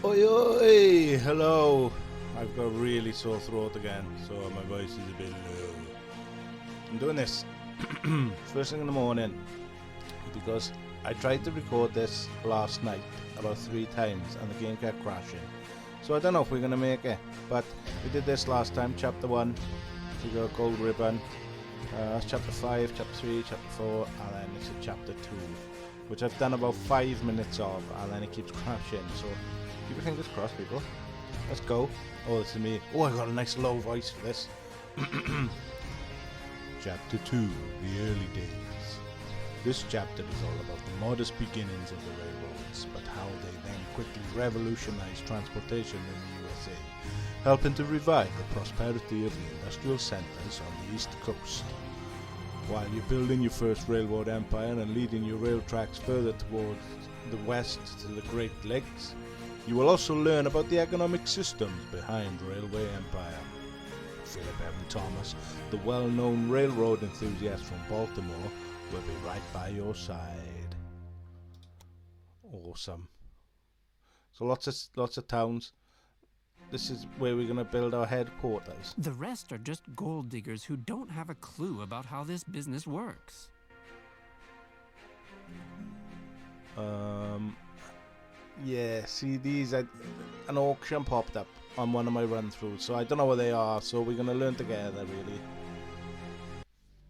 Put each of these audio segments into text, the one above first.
Oi oi! Hello! I've got a really sore throat again, so my voice is a bit low. I'm doing this first thing in the morning because I tried to record this last night about 3 times and the game kept crashing. So I don't know if we're going to make it, but we did this last time, chapter 1, we got a gold ribbon, that's chapter 5, chapter 3, chapter 4, and then it's a chapter 2, which I've done about 5 minutes of, and then it keeps crashing, so keep your fingers crossed, people. Let's go. Oh, this is me. Oh, I got a nice low voice for this. Chapter 2, the early days. This chapter is all about the modest beginnings of the railroads, but how they then quickly revolutionized transportation in the USA, helping to revive the prosperity of the industrial centers on the East Coast. While you're building your first railroad empire and leading your rail tracks further towards the west to the Great Lakes, you will also learn about the economic systems behind Railway Empire. Philip Evan Thomas, the well-known railroad enthusiast from Baltimore, will be right by your side. Awesome. So lots of towns. This is where we're going to build our headquarters. The rest are just gold diggers who don't have a clue about how this business works. Yeah, see these, an auction popped up on one of my run-throughs, so I don't know what they are, so we're going to learn together, really.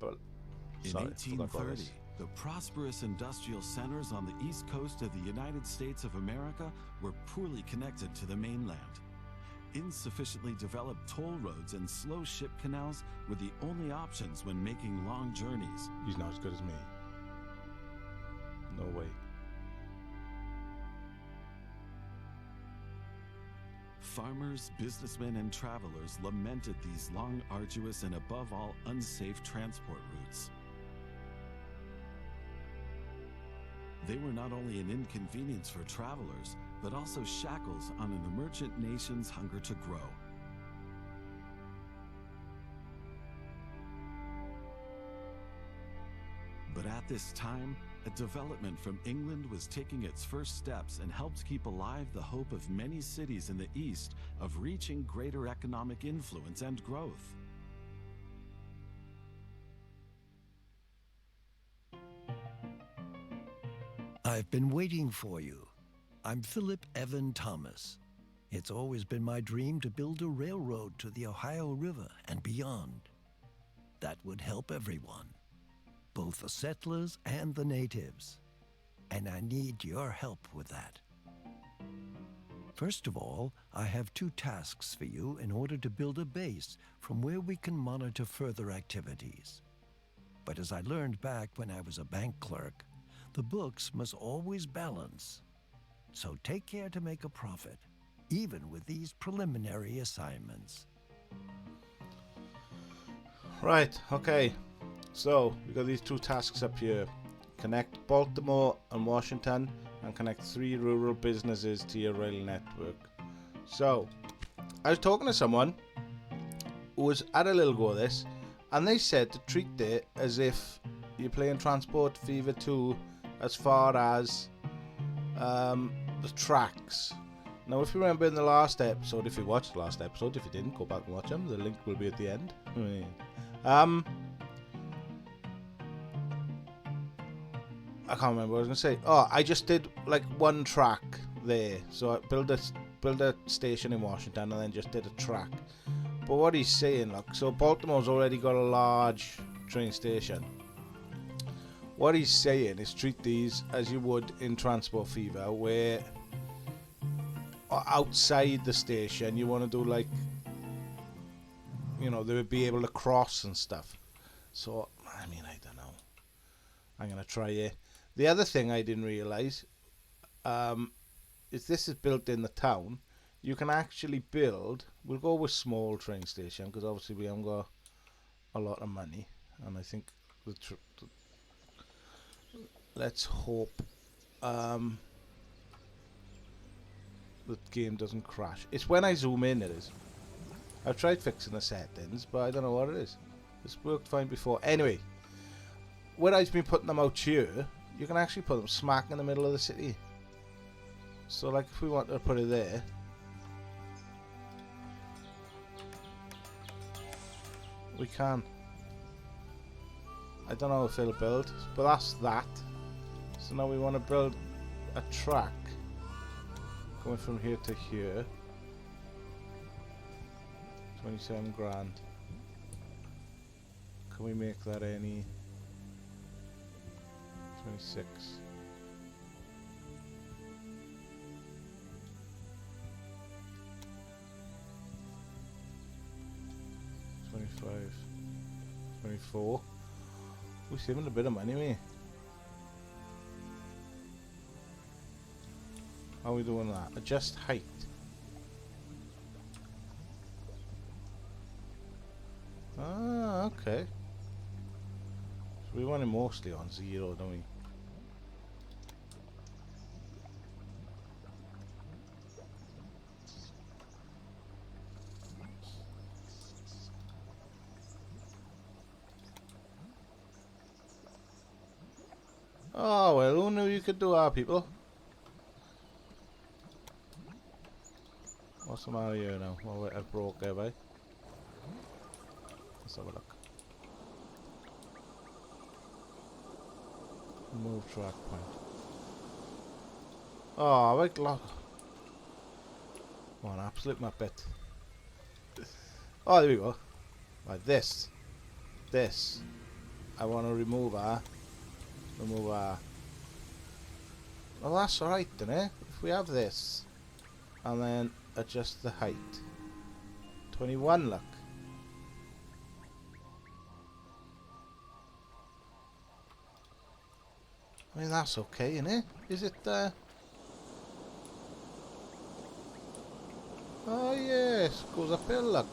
But, sorry, in 1830, the prosperous industrial centers on the east coast of the United States of America were poorly connected to the mainland. Insufficiently developed toll roads and slow ship canals were the only options when making long journeys. He's not as good as me. No way. Farmers, businessmen, and travelers lamented these long, arduous, and above all, unsafe transport routes. They were not only an inconvenience for travelers, but also shackles on an emergent nation's hunger to grow. But at this time, a development from England was taking its first steps and helped keep alive the hope of many cities in the East of reaching greater economic influence and growth. I've been waiting for you. I'm Philip Evan Thomas. It's always been my dream to build a railroad to the Ohio River and beyond. That would help everyone, both the settlers and the natives. And I need your help with that. First of all, I have 2 tasks for you in order to build a base from where we can monitor further activities. But as I learned back when I was a bank clerk, the books must always balance. So take care to make a profit, even with these preliminary assignments. Right, okay. So, we've got these 2 tasks up here. Connect Baltimore and Washington and connect 3 rural businesses to your rail network. So, I was talking to someone who was at a little go of this, and they said to treat it as if you're playing Transport Fever 2 as far as the tracks. Now, if you remember in the last episode, if you watched the last episode, if you didn't, go back and watch them. The link will be at the end. I can't remember what I was going to say. Oh, I just did like 1 track there. So I built a station in Washington and then just did a track. But what he's saying, look, so Baltimore's already got a large train station. What he's saying is treat these as you would in Transport Fever, where outside the station you want to do like, you know, they would be able to cross and stuff. So, I mean, I don't know. I'm going to try it. The other thing I didn't realise is this is built in the town. You can actually build, we'll go with small train station because obviously we haven't got a lot of money. And I think let's hope the game doesn't crash. It's when I zoom in it is. I've tried fixing the settings, but I don't know what it is. It's worked fine before. Anyway, where I've been putting them out here, you can actually put them smack in the middle of the city. So like if we want to put it there, we can. I don't know if it'll build, but that's that. So now we want to build a track going from here to here. 27 grand. Can we make that any? 26. $25, $24. We're saving a bit of money, mate. How are we doing that? Adjust height. Ah, okay. So we want it mostly on 0, don't we? Oh, well, who knew you could do that, people? What's the matter here now? Oh, wait, I broke, have I? Let's have a look. Move track point. Oh, I got one absolute muppet. Oh, there we go. Like this. This. I want to remove her. Remove her. Well, that's alright then, eh? If we have this. And then adjust the height. 21, look. I mean, that's okay, isn't it? Is it, Oh, yes. Goes uphill, look.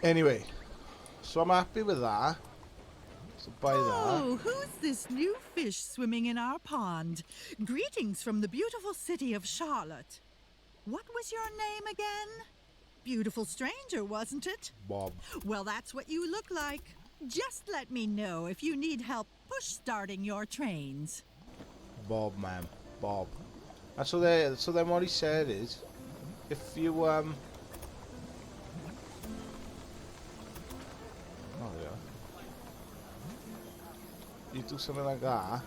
Anyway. So I'm happy with that. So buy that. Oh, who's this new fish swimming in our pond? Greetings from the beautiful city of Charlotte. What was your name again? Beautiful stranger, wasn't it? Bob. Well, that's what you look like. Just let me know if you need help push-starting your trains. Bob, ma'am. Bob. And so then what he said is, if you, oh, yeah. You do something like that,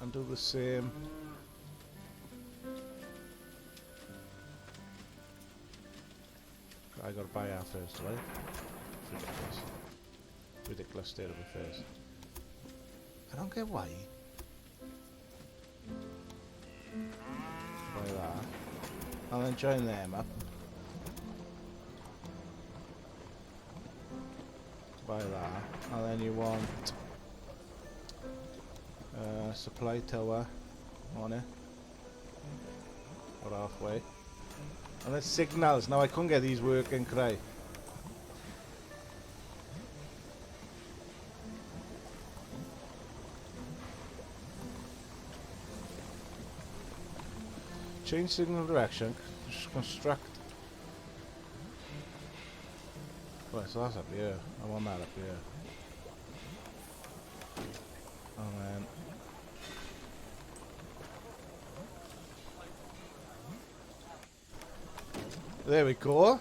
and do the same. I gotta buy our first, right? Ridiculous. Ridiculous state of affairs. I don't get why. Buy that. And then join them up. Buy that. And then you want supply tower on it. Or halfway. And then signals. Now I couldn't get these working, could I? Change signal direction. Construct. Right, so that's up here. I want that up here. And then there we go.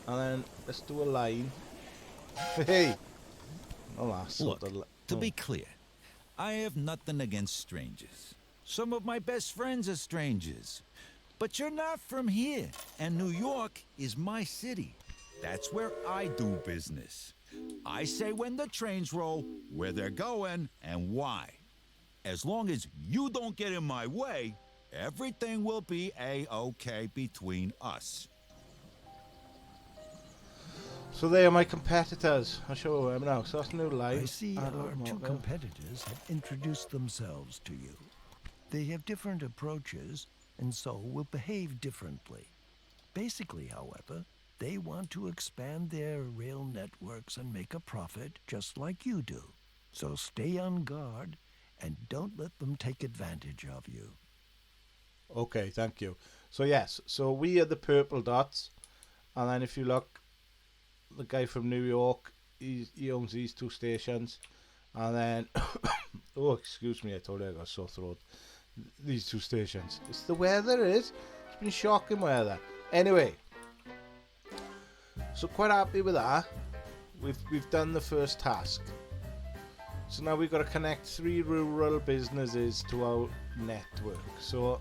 And then let's do a line. Hey! Oh, that's Look, sort of to be clear, I have nothing against strangers. Some of my best friends are strangers. But you're not from here, and New York is my city. That's where I do business. I say when the trains roll, where they're going, and why. As long as you don't get in my way, everything will be A-okay between us. So they are my competitors. I'll show them now. So that's new line. I see Add a our little two more there. competitors have introduced themselves to you. They have different approaches and so will behave differently. Basically, however, they want to expand their rail networks and make a profit just like you do. So stay on guard and don't let them take advantage of you. Okay, thank you. So yes, so we are the purple dots, and then if you look, the guy from New York he owns these 2 stations, and then oh, excuse me, I told you I got a sore throat. These 2 stations. It's the weather, it is. It's been shocking weather. Anyway, so quite happy with that. We've done the first task. So now we've got to connect 3 rural businesses to our network. So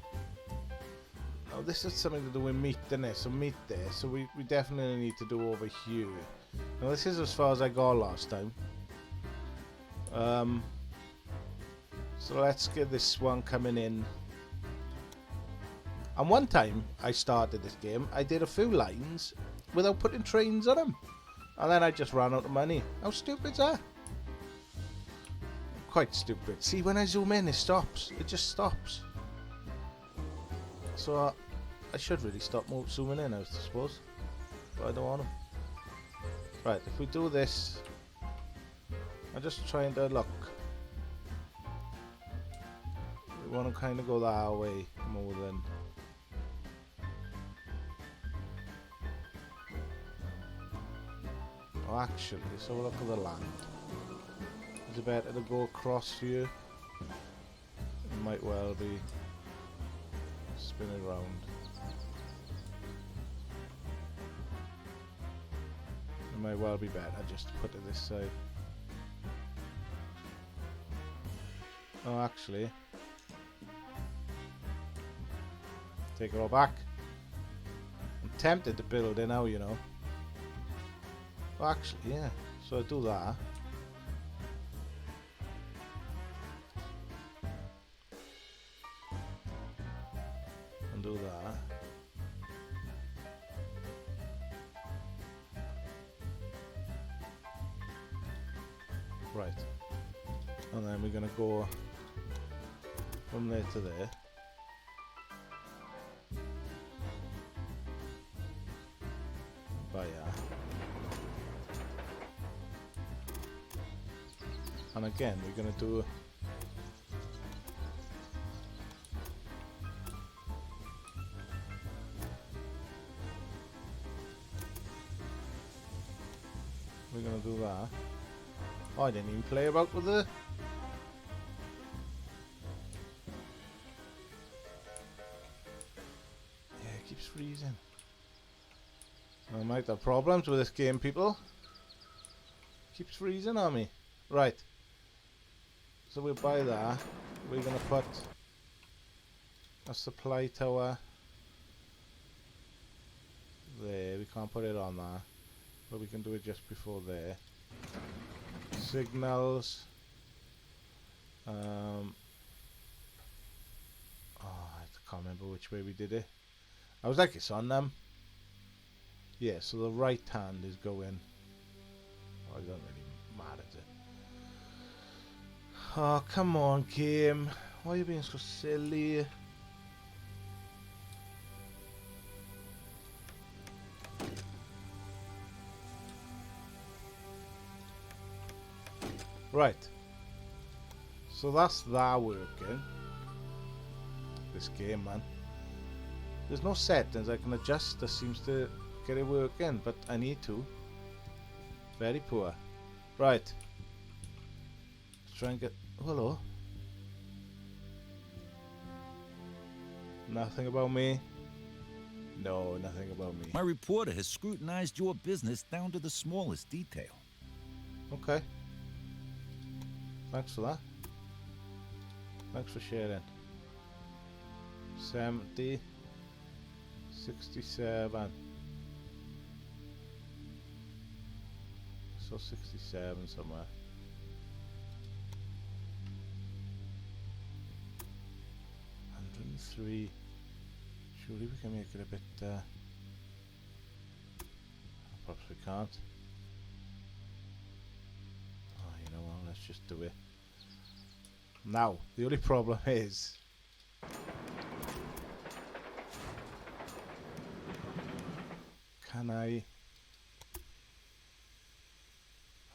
now this is something to do with meat, isn't it? So meat there. So we definitely need to do over here. Now this is as far as I got last time. So let's get this one coming in. And one time I started this game, I did a few lines without putting trains on them. And then I just ran out of money. How stupid's that? Quite stupid. See, when I zoom in, it stops. It just stops. So I should really stop zooming in, I suppose. But I don't want to. Right, if we do this, I'm just trying to look. We want to kind of go that way more than. Oh, actually, let's have a look at the land. Is it better to go across here? It might well be spinning around. It might well be better just to put it this side. Oh, actually, take it all back. I'm tempted to build it now, you know. Well, actually, yeah. So I do that. And do that. Right. And then we're gonna go from there to there. But yeah. And again, we're gonna do that. Oh, I didn't even play about with the yeah, it keeps freezing. I might have problems with this game, people. Keeps freezing on me. Right. So we'll buy that. We're gonna put a supply tower there. We can't put it on there, but we can do it just before there. Signals. Oh, I can't remember which way we did it. I was like, it's on them. Yeah, so the right hand is going. Oh, it doesn't really matter, does it? Oh, come on, game. Why are you being so silly? Right. So that's that working. This game, man. There's no settings I can adjust that seems to get it working, but I need to. Very poor. Right. Let's try and get... Hello. Nothing about me. No, nothing about me. My reporter has scrutinized your business down to the smallest detail. Okay. Thanks for that. Thanks for sharing. 70. 67. So 67 somewhere. 103. Surely we can make it a bit. Perhaps we can't. Oh, you know what? Let's just do it. Now, the only problem is. Can I?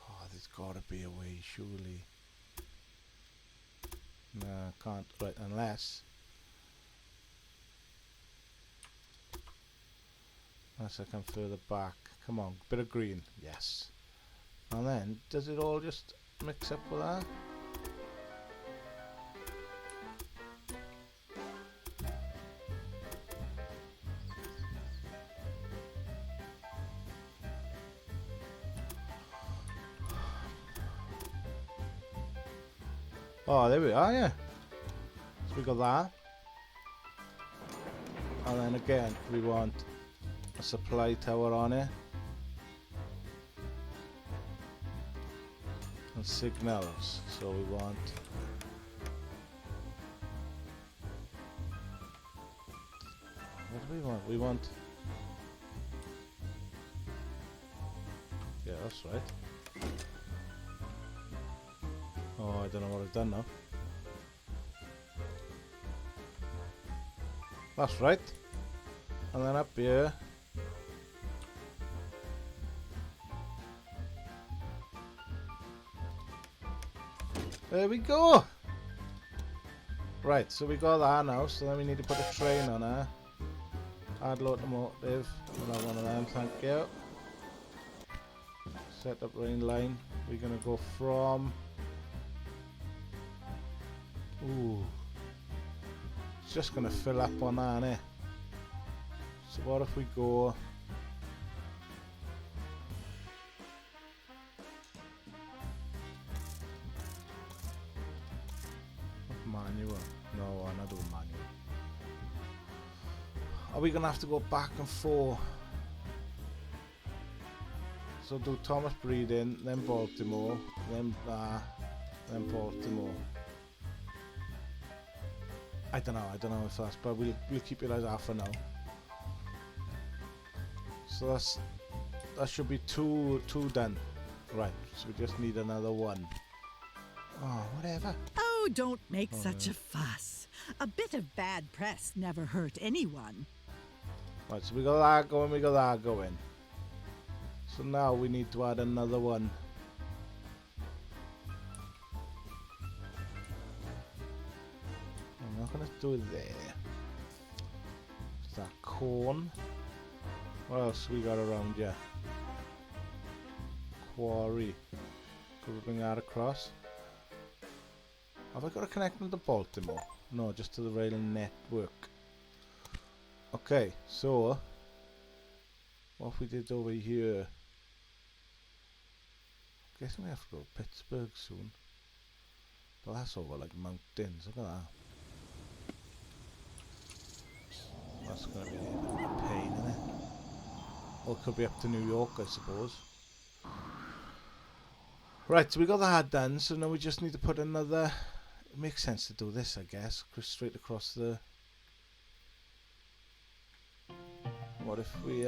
Oh, there's gotta be a way, surely. No, I can't. Right, unless I come further back. Come on, bit of green. Yes. And then, does it all just mix up with that? Oh, there we are, yeah. So we got that. And then again, we want a supply tower on it. And signals. So we want... What do we want? We want... Yeah, that's right. Oh, I don't know what I've done now. That's right. And then up here. There we go. Right, so we got that now. So then we need to put a train on her. Add locomotive. We'll have one of them, thank you. Set up rail line. We're gonna go from... Ooh. It's just gonna fill up on that, innit? So what if we go... Manual? No, I'm not doing manual. Are we gonna have to go back and forth? So do Thomas Breeding, then Baltimore, then Baltimore. I don't know if that's, but we'll keep it as that for now. So that should be two done. Right, so we just need another one. Oh, whatever. Oh, don't make such a fuss. A bit of bad press never hurt anyone. Right, so we got that going, we got that going. So now we need to add another one. I'm not gonna do it there. Is that corn? What else we got around here? Quarry. Could we bring that across? Have I got to connect them to Baltimore? No, just to the rail network. Okay, so what if we did over here? Guessing we have to go to Pittsburgh soon. But that's over like mountains, look at that. That's gonna be a pain, isn't it? Or it could be up to New York, I suppose. Right, so we got that done, so now we just need to put another... It makes sense to do this, I guess. Straight across the... What if we,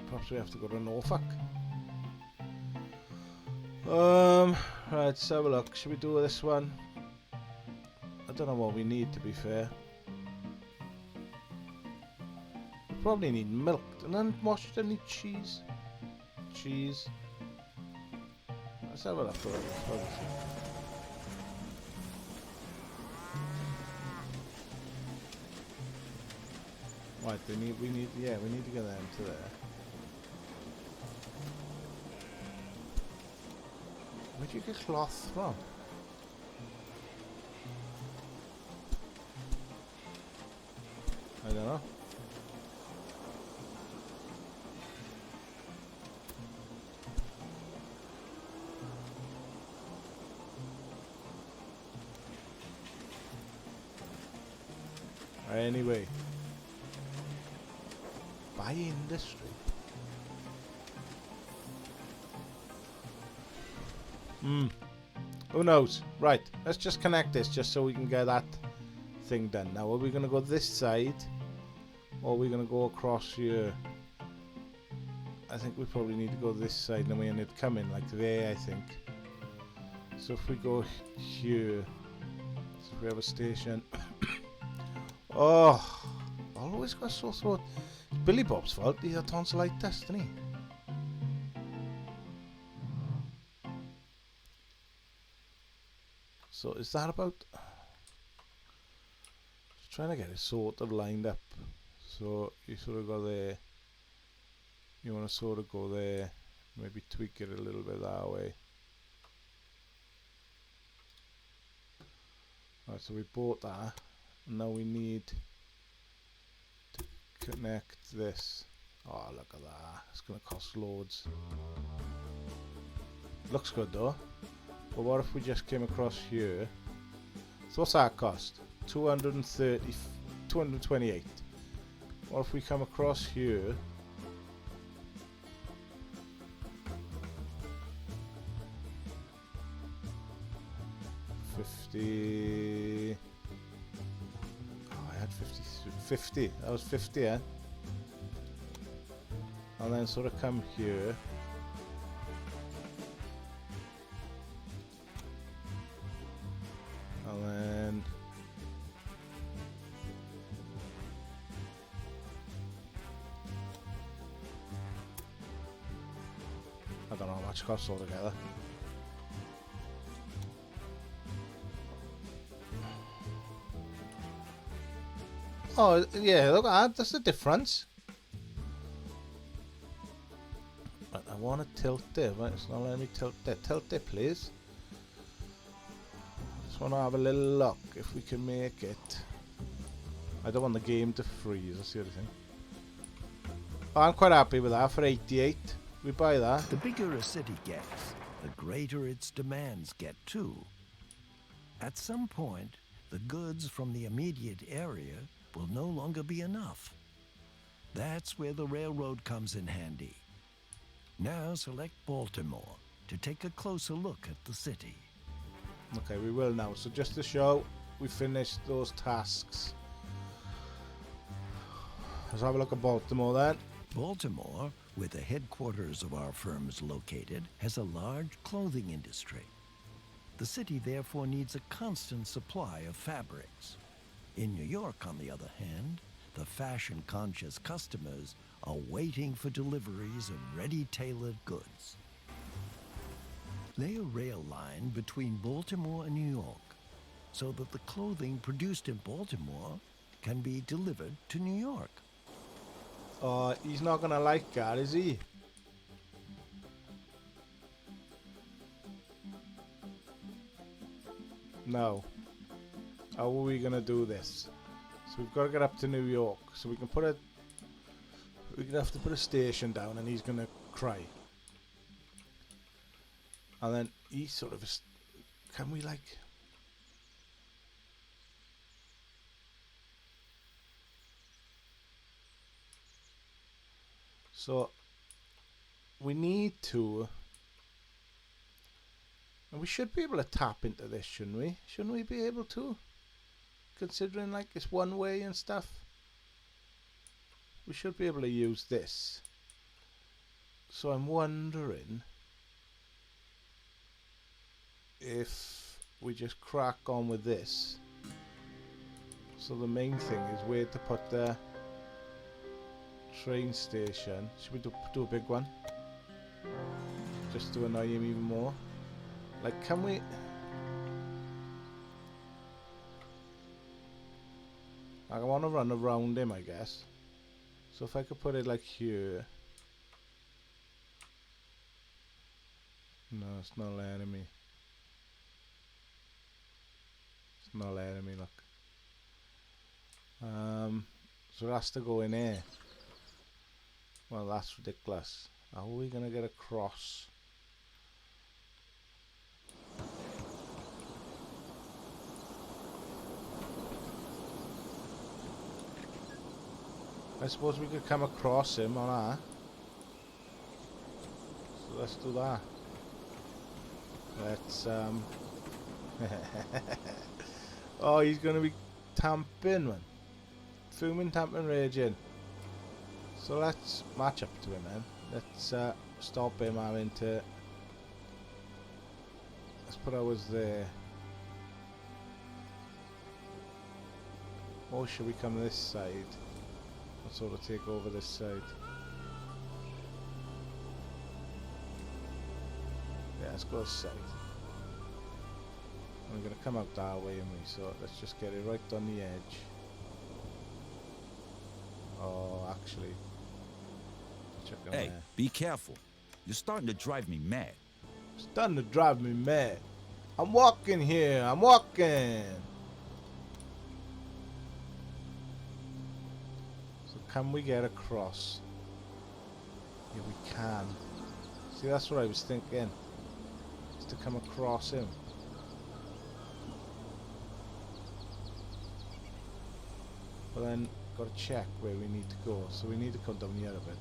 perhaps we have to go to Norfolk. Right, let's have a look. Should we do this one? I don't know what we need, to be fair. We probably need milk. And then Washington need cheese. Cheese. Let's have a look. Right, we need to get them to there. Where'd you get cloth from? I don't know. Anyway. By industry. Who knows? Right, let's just connect this just so we can get that thing done. Now, are we going to go this side? Or are we going to go across here? I think we probably need to go this side and we need to come in like there, I think. So if we go here, so if we have a station. Oh, I always got sore throat. It's Billy Bob's fault. He had tonsillitis, didn't he? So is that about? Just trying to get it sort of lined up So you sort of go there. You want to sort of go there, maybe tweak it a little bit that way. Right, so we bought that. Now we need to connect this. Oh, look at that. It's going to cost loads. Looks good though. But what if we just came across here? So what's that cost? 228. What if we come across here? Oh, I had 50. That was 50, yeah. And then sort of come here. And then I don't know how much it costs altogether. Oh, yeah, look at that. That's the difference. But I want to tilt it. Right, it's not letting me tilt it. Tilt it, please. Just want to have a little look if we can make it. I don't want the game to freeze. That's the other thing. Oh, I'm quite happy with that for 88. We buy that. The bigger a city gets, the greater its demands get too. At some point, the goods from the immediate area will no longer be enough. That's where the railroad comes in handy. Now select Baltimore to take a closer look at the city. Okay, we will now. So just to show we finished those tasks. Let's have a look at Baltimore then. Baltimore, where the headquarters of our firm is located, has a large clothing industry. The city therefore needs a constant supply of fabrics. In New York, on the other hand, the fashion-conscious customers are waiting for deliveries of ready-tailored goods. Lay a rail line between Baltimore and New York so that the clothing produced in Baltimore can be delivered to New York. He's not gonna like that, is he? No. How are we gonna do this? So we've got to get up to New York. So we can put a... We're gonna have to put a station down and he's gonna cry. And then he sort of... Can we like... So... We need to... And we should be able to tap into this, shouldn't we? Shouldn't we be able to? Considering like it's one way and stuff. We should be able to use this. So I'm wondering if we just crack on with this. So the main thing is where to put the train station. Should we do a big one? Just to annoy him even more. Like, can we... I want to run around him, I guess. So if I could put it like here. No, it's not letting me. It's not letting me, look. So it has to go in here. Well, that's ridiculous. How are we going to get across? I suppose we could come across him on that. So let's do that. Let's oh, he's gonna be tamping, man. Fuming, tamping, raging. So let's match up to him then. Let's stop him having to... Let's put ours there. Or should we come this side? Let's sort of take over this side. Yeah, let's go this side. And we're going to come out that way, and so let's just get it right on the edge. Oh, actually. Check them Hey, there. be careful. You're starting to drive me mad. It's starting to drive me mad. I'm walking here. I'm walking. So can we get across? Yeah, we can. See, that's what I was thinking. Is to come across him. But then, got to check where we need to go. So we need to come down here a bit.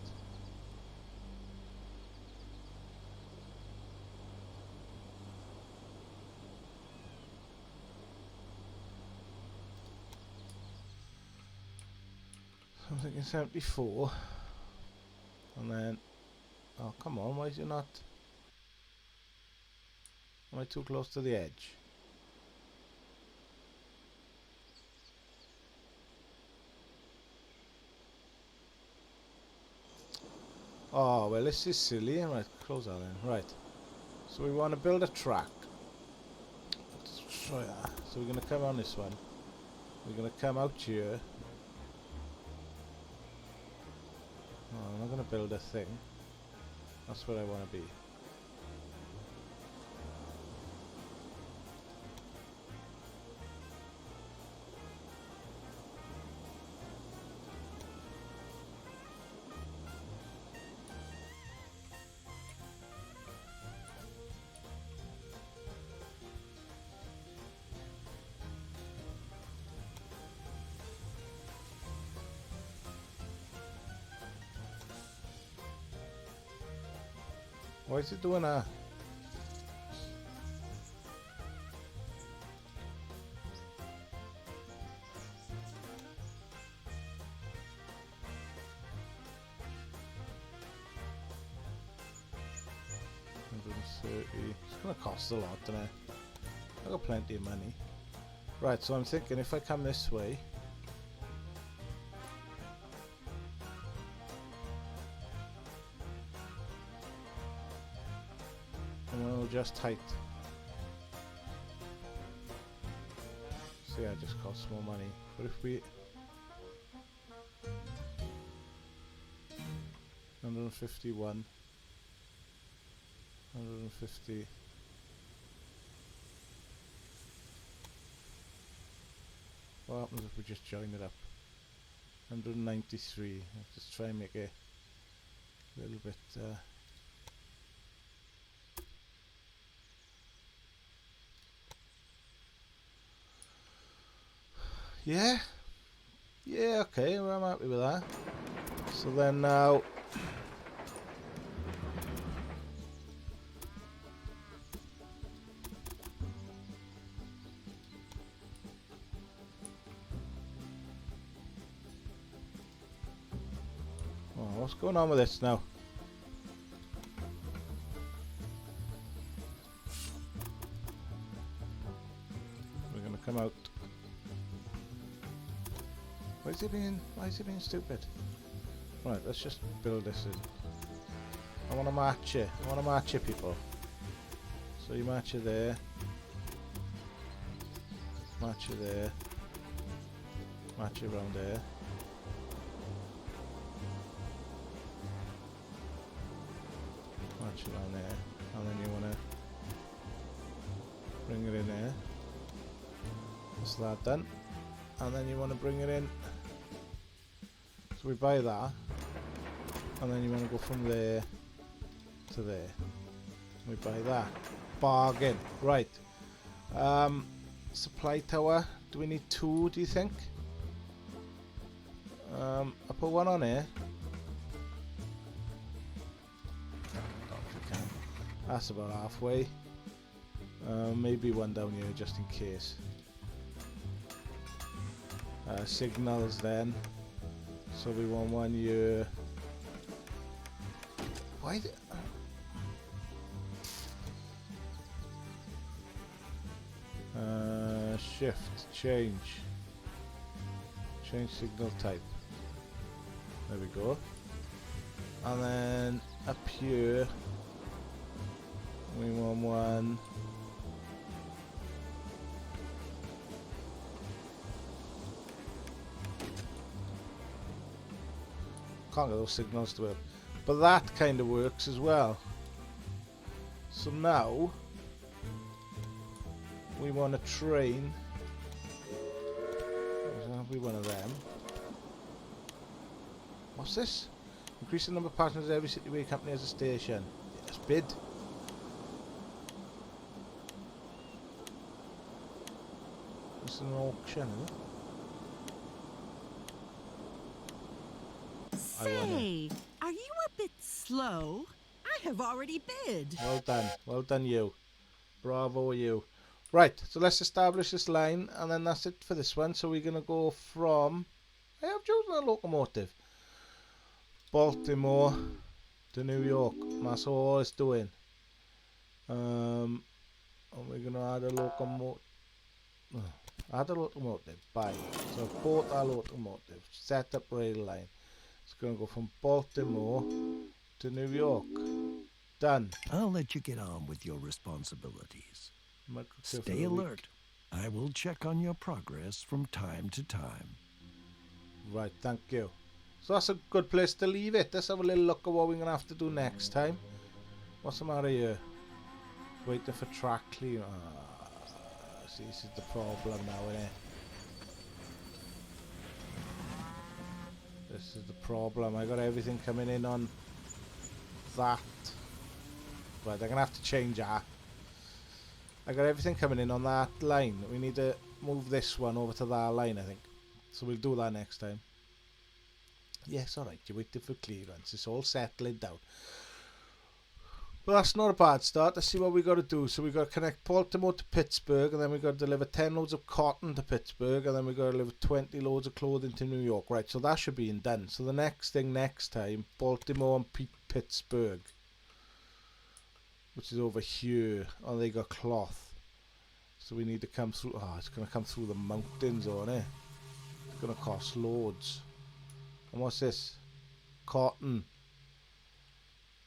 I'm thinking 74. And then... Oh, come on, why is it not... Am I too close to the edge? Oh, well, this is silly. Right, close that then. Right. So we want to build a track. Let's try that. So we're going to come on this one. We're going to come out here. Oh, I'm not going to build a thing. That's where I want to be. Why is it doing that? It's gonna cost a lot, isn't it? I got plenty of money. Right, so I'm thinking if I come this way. And we'll just height. So yeah, it just costs more money. But if we 151 150 what happens if we just join it up? 193. Let's just try and make it a little bit yeah, okay, well, I'm happy with that. So then now what's going on with this now? We're gonna come out. Why is it being stupid? Right, let's just build this in. I wanna match it. People. So you match it there. Match it there. Match it around there. Match it around there. And then you wanna bring it in there. That's that done. And then you wanna bring it in. So we buy that. And then you wanna go from there to there. We buy that. Bargain. Right. Supply tower. Do we need two, do you think? I put one on here. That's about halfway. Maybe one down here just in case. Signals then. So we want one here. Why? Shift, change signal type. There we go. And then up here we want one. Can't get those signals to work. But that kind of works as well. So now we want to train. That'll be one of them. What's this? Increase the number of passengers every Cityway company has a station. Yes, bid. This is an auction, isn't it? Say, are you a bit slow? I have already bid. Well done you. Bravo you. Right, so let's establish this line and then that's it for this one. So we're going to go from, I have chosen a locomotive, Baltimore to New York. That's all it's doing. And we're going to add a locomotive. Add a locomotive. Buy. So bought our locomotive. Set up rail line. It's going to go from Baltimore to New York. Done. I'll let you get on with your responsibilities. Stay alert. I will check on your progress from time to time. Right, thank you. So that's a good place to leave it. Let's have a little look at what we're going to have to do next time. What's the matter here? Waiting for track clear. See, this is the problem now, isn't it? This is the problem. I got everything coming in on that. Right, I'm going to have to change that. I got everything coming in on that line. We need to move this one over to that line, I think. So we'll do that next time. Yes, alright, you're waiting for clearance. It's all settling down. But that's not a bad start. Let's see what we got to do. So we got to connect Baltimore to Pittsburgh, and then we got to deliver 10 loads of cotton to Pittsburgh, and then we got to deliver 20 loads of clothing to New York. Right, so that should be done. So the next thing next time, Baltimore and Pittsburgh, which is over here. Oh, they got cloth. So we need to come through. Oh, it's going to come through the mountains, on it. It's going to cost loads. And what's this? Cotton.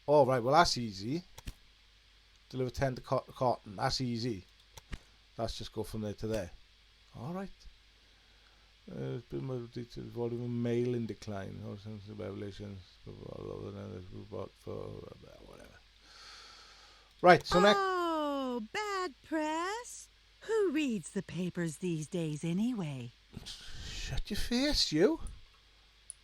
Oh, right, well, that's easy. Deliver 10 to cotton. That's easy. Let's just go from there to there. All right. It's been more detailed volume of mail in decline. Or sense of revelations. Whatever. Right, so next. Oh, bad press. Who reads the papers these days anyway? Shut your face, you.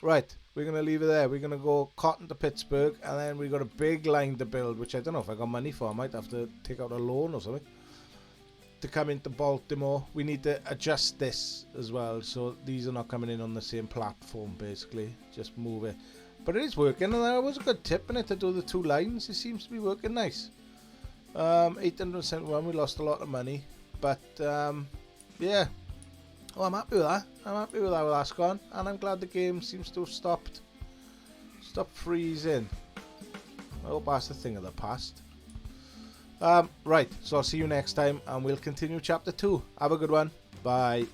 Right, we're going to leave it there. We're going to go cotton to Pittsburgh, and then we got a big line to build, which I don't know if I got money for. I might have to take out a loan or something to come into Baltimore. We need to adjust this as well, so these are not coming in on the same platform, basically. Just move it. But it is working, and that was a good tip in it to do the two lines. It seems to be working nice. 871, we lost a lot of money, but yeah. Oh, I'm happy with that. I'm happy with how that's gone, and I'm glad the game seems to have stopped freezing. I hope that's the thing of the past. Right, so I'll see you next time, and we'll continue chapter 2. Have a good one. Bye.